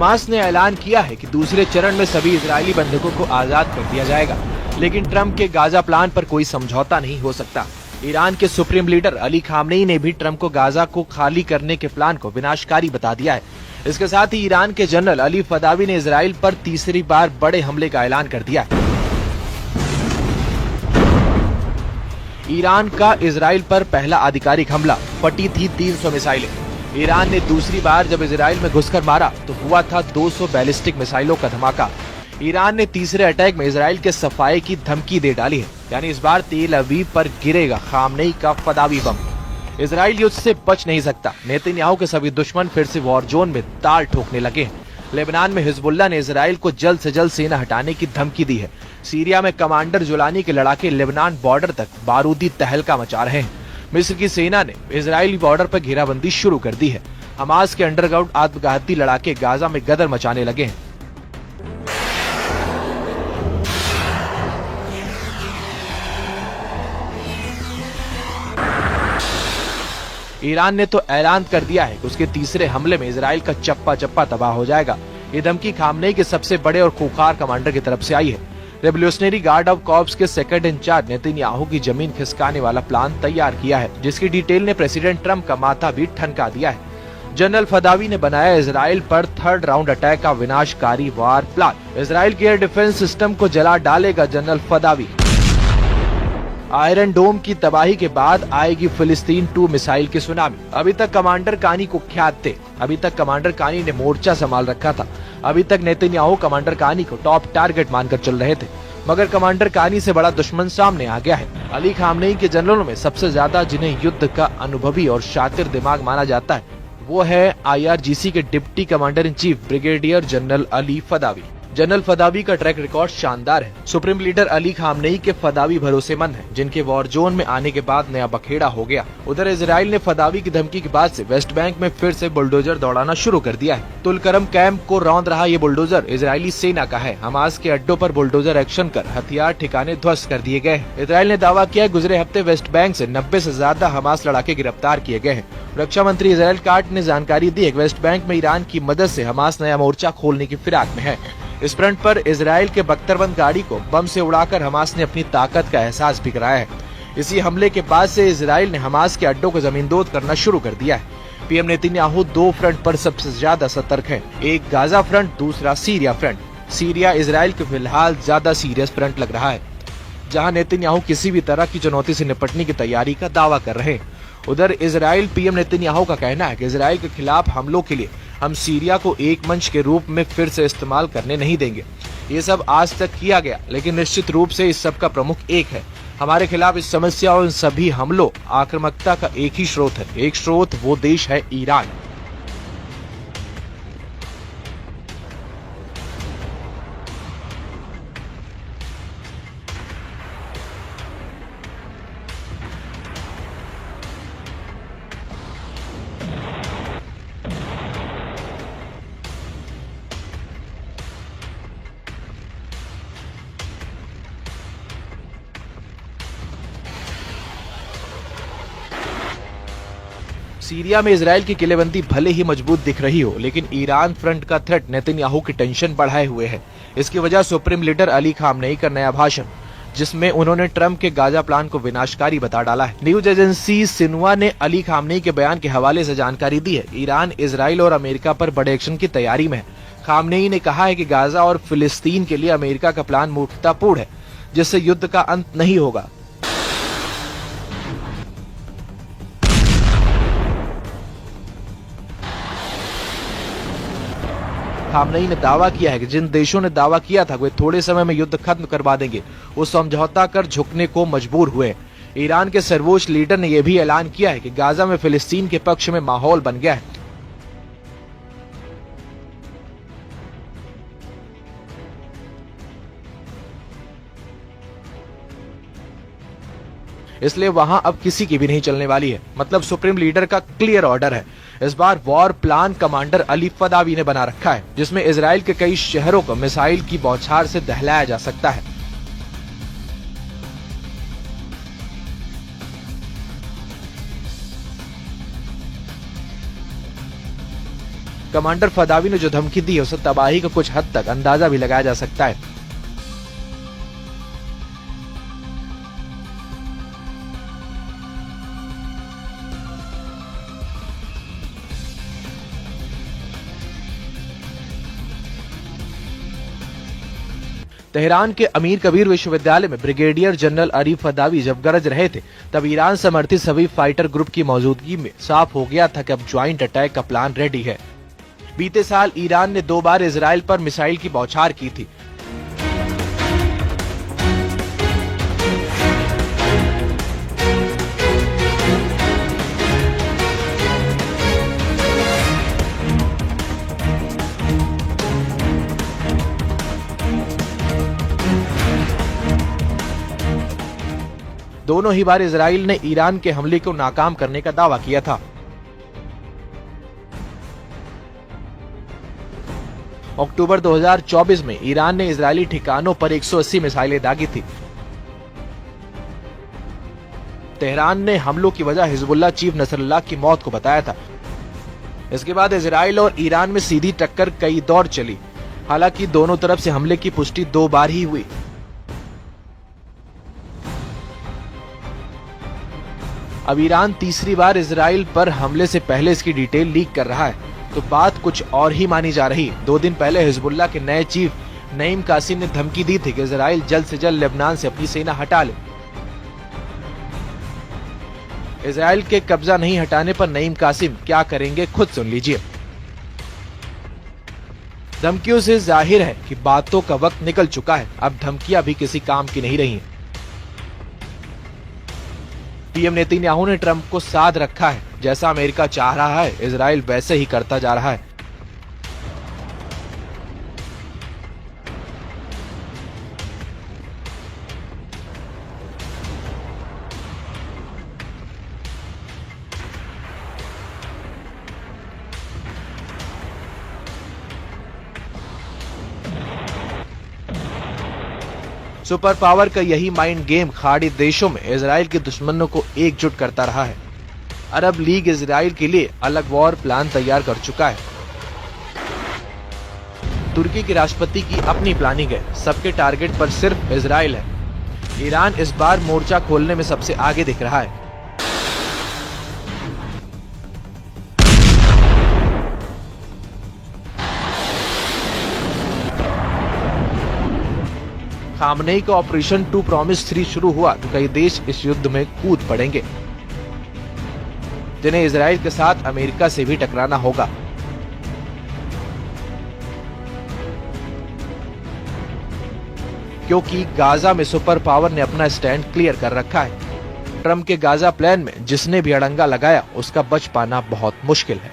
Hamas ने ऐलान किया है कि दूसरे चरण में सभी इजरायली बंधकों को आजाद कर दिया जाएगा, लेकिन ट्रंप के गाजा प्लान पर कोई समझौता नहीं हो सकता। ईरान के सुप्रीम लीडर अली खामनेई ने भी ट्रंप को गाजा को खाली करने के प्लान को विनाशकारी बता दिया है। इसके साथ ही ईरान के जनरल अली फदावी ने इजराइल पर तीसरी बार बड़े हमले का ऐलान कर दिया है। ईरान का इजराइल पर पहला आधिकारिक हमला, फटी थी 300 मिसाइलें। ईरान ने दूसरी बार जब इजराइल में घुसकर मारा तो हुआ था 200 बैलिस्टिक मिसाइलों का धमाका। ईरान ने तीसरे अटैक में इजराइल के सफाये की धमकी दे डाली है, यानी इस बार तेल अवीव पर गिरेगा खामनेई का फदावी बम। इजराइल युद्ध से बच नहीं सकता। नेतन्याहू के सभी दुश्मन फिर से वॉर जोन में ताल ठोकने लगे हैं। लेबनान में हिजबुल्लाह ने इजराइल को जल्द से जल्द सेना हटाने की धमकी दी है। सीरिया में कमांडर जुलानी के लड़ाके लेबनान बॉर्डर तक बारूदी तहलका मचा रहे हैं। मिस्र की सेना ने इजरायली बॉर्डर पर घेराबंदी शुरू कर दी है। हमास के अंडरग्राउंड आत्मघाती लड़ाके गाजा में गदर मचाने लगे हैं। ईरान ने तो ऐलान कर दिया है कि उसके तीसरे हमले में इजराइल का चप्पा चप्पा तबाह हो जाएगा। ये धमकी खामनेई के सबसे बड़े और खूंखार कमांडर की तरफ से आई है। रेवोल्यूशनरी गार्ड ऑफ कॉर्प्स के सेकंड इंचार्ज नेतन्याहू की जमीन खिसकाने वाला प्लान तैयार किया है, जिसकी डिटेल ने प्रेसिडेंट ट्रंप का माथा भी ठनका दिया है। जनरल फदावी ने बनाया इजराइल पर थर्ड राउंड अटैक का विनाशकारी वार प्लान। इजराइल के एयर डिफेंस सिस्टम को जला डालेगा जनरल फदावी। आयरन डोम की तबाही के बाद आएगी फिलिस्तीन 2 मिसाइल की सुनामी। अभी तक कमांडर कानी कुख्यात थे। अभी तक कमांडर कानी ने मोर्चा संभाल रखा था। अभी तक नेतन्याहू कमांडर कानी को टॉप टारगेट मानकर चल रहे थे, मगर कमांडर कानी से बड़ा दुश्मन सामने आ गया है। अली खामनेई के जनरलों में सबसे ज्यादा जिन्हें युद्ध का अनुभवी और शातिर दिमाग माना जाता है, वो है IRGC के deputy commander in chief brigadier general Ali Fadavi. General Fadavi का ट्रैक रिकॉर्ड शानदार है। सुप्रीम लीडर अली खामनेई के फदावी भरोसेमंद हैं, जिनके वॉर जोन में आने के बाद नया बखेड़ा हो गया। उधर इजराइल ने फदावी की धमकी के बाद से वेस्ट बैंक में फिर से बुलडोजर दौड़ाना शुरू कर दिया है। तुलकरम कैंप को रौंद रहा ये बुलडोजर इजरायली सेना का है। हमास के अड्डों पर बुलडोजर एक्शन कर हथियार ठिकाने ध्वस्त कर दिए गए हैं। इजराइल ने दावा किया गुजरे हफ्ते वेस्ट बैंक से 90 से ज्यादा हमास लड़ाके गिरफ्तार किए गए हैं। रक्षा मंत्री इजराइल काट ने जानकारी दी है कि वेस्ट बैंक में ईरान की मदद से हमास नया मोर्चा खोलने की फिराक में है। इस फ्रंट पर इजराइल के बख्तरबंद गाड़ी को बम से उड़ाकर हमास ने अपनी ताकत का एहसास भी कराया है। इसी हमले के बाद से इजराइल ने हमास के अड्डों को जमींदोज करना शुरू कर दिया है। पीएम नेतन्याहू 2 फ्रंट पर सबसे ज्यादा सतर्क हैं। एक गाजा फ्रंट, दूसरा सीरिया फ्रंट। सीरिया इजराइल के फिलहाल ज्यादा सीरियस फ्रंट लग रहा है, जहां नेतन्याहू किसी भी तरह की चुनौती से निपटने की तैयारी का दावा कर रहे हैं। उधर इजराइल पीएम नेतन्याहू का कहना है कि इजराइल के खिलाफ हमलों के लिए हम सीरिया को एक मंच के रूप में फिर से इस्तेमाल करने नहीं देंगे। ये सब आज तक किया गया, लेकिन निश्चित रूप से इस सब का प्रमुख एक है। हमारे खिलाफ इस समस्या और इन सभी हमलों आक्रामकता का एक ही स्रोत है। एक स्रोत वो देश है ईरान। सीरिया में इजराइल की किलेबंदी भले ही मजबूत दिख रही हो, लेकिन ईरान फ्रंट का थ्रेट नेतन्याहू की टेंशन बढ़ाए हुए है। इसकी वजह सुप्रीम लीडर अली खामनेई का नया भाषण, जिसमें उन्होंने ट्रंप के गाजा प्लान को विनाशकारी बता डाला है। न्यूज एजेंसी सिन्हुआ ने अली खामनेई के बयान के हवाले से जानकारी दी है। ईरान, इजराइल और अमेरिका पर बड़े एक्शन की तैयारी में है। खामनेई ने कहा है कि गाजा और फिलिस्तीन के लिए अमेरिका का प्लान मूर्खतापूर्ण है, जिससे युद्ध का अंत नहीं होगा। खामनेई ने दावा किया है कि जिन देशों ने दावा किया था वे थोड़े समय में युद्ध खत्म करवा देंगे, वो समझौता कर झुकने को मजबूर हुए। ईरान के सर्वोच्च लीडर ने यह भी ऐलान किया है कि गाजा में फिलिस्तीन के पक्ष में माहौल बन गया है। इसलिए वहां अब किसी की भी नहीं चलने वाली है। मतलब सुप्रीम लीडर का क्लियर ऑर्डर है। इस बार वॉर प्लान कमांडर अली फदावी ने बना रखा है, जिसमें इजराइल के कई शहरों को मिसाइल की बौछार से दहलाया जा सकता है। कमांडर फदावी ने जो धमकी दी है उसे तबाही का कुछ हद तक अंदाजा भी लगाया जा सकता है। तेहरान के अमीर कबीर विश्वविद्यालय में ब्रिगेडियर जनरल अरीफ फदावी जब गरज रहे थे तब ईरान समर्थित सभी फाइटर ग्रुप की मौजूदगी में साफ हो गया था कि अब ज्वाइंट अटैक का प्लान रेडी है। बीते साल ईरान ने 2 बार इजराइल पर मिसाइल की बौछार की थी। दोनों ही बार इजराइल ने ईरान के हमले को नाकाम करने का दावा किया था। अक्टूबर 2024 में ईरान ने इजरायली ठिकानों पर 180 मिसाइलें दागी थी। तेहरान ने हमलों की वजह हिजबुल्लाह चीफ नसरुल्लाह की मौत को बताया था। इसके बाद इजराइल और ईरान में सीधी टक्कर कई दौर चली। हालांकि दोनों तरफ से हमले की पुष्टि 2 बार ही हुई। अब ईरान तीसरी बार इजराइल पर हमले से पहले इसकी डिटेल लीक कर रहा है, तो बात कुछ और ही मानी जा रही। 2 दिन पहले हिजबुल्लाह के नए चीफ नईम कासिम ने धमकी दी थी कि इजराइल जल्द से जल्द लेबनान से अपनी सेना हटा ले। इजराइल के कब्जा नहीं हटाने पर नईम कासिम क्या करेंगे खुद सुन लीजिए। धमकियों से जाहिर है कि बातों का वक्त निकल चुका है। अब धमकियां भी किसी काम की नहीं रही। पीएम नेतन्याहू ने ट्रंप को साध रखा है। जैसा अमेरिका चाह रहा है इजराइल वैसे ही करता जा रहा है। सुपर पावर का यही माइंड गेम खाड़ी देशों में इजराइल के दुश्मनों को एकजुट करता रहा है। अरब लीग इजराइल के लिए अलग वॉर प्लान तैयार कर चुका है। तुर्की के राष्ट्रपति की अपनी प्लानिंग है। सबके टारगेट पर सिर्फ इजराइल है। ईरान इस बार मोर्चा खोलने में सबसे आगे दिख रहा है। खामनेई का ऑपरेशन 2 प्रॉमिस 3 शुरू हुआ तो कई देश इस युद्ध में कूद पड़ेंगे, जिन्हें इजराइल के साथ अमेरिका से भी टकराना होगा। क्योंकि गाजा में सुपर पावर ने अपना स्टैंड क्लियर कर रखा है। ट्रंप के गाजा प्लान में जिसने भी अड़ंगा लगाया उसका बच पाना बहुत मुश्किल है।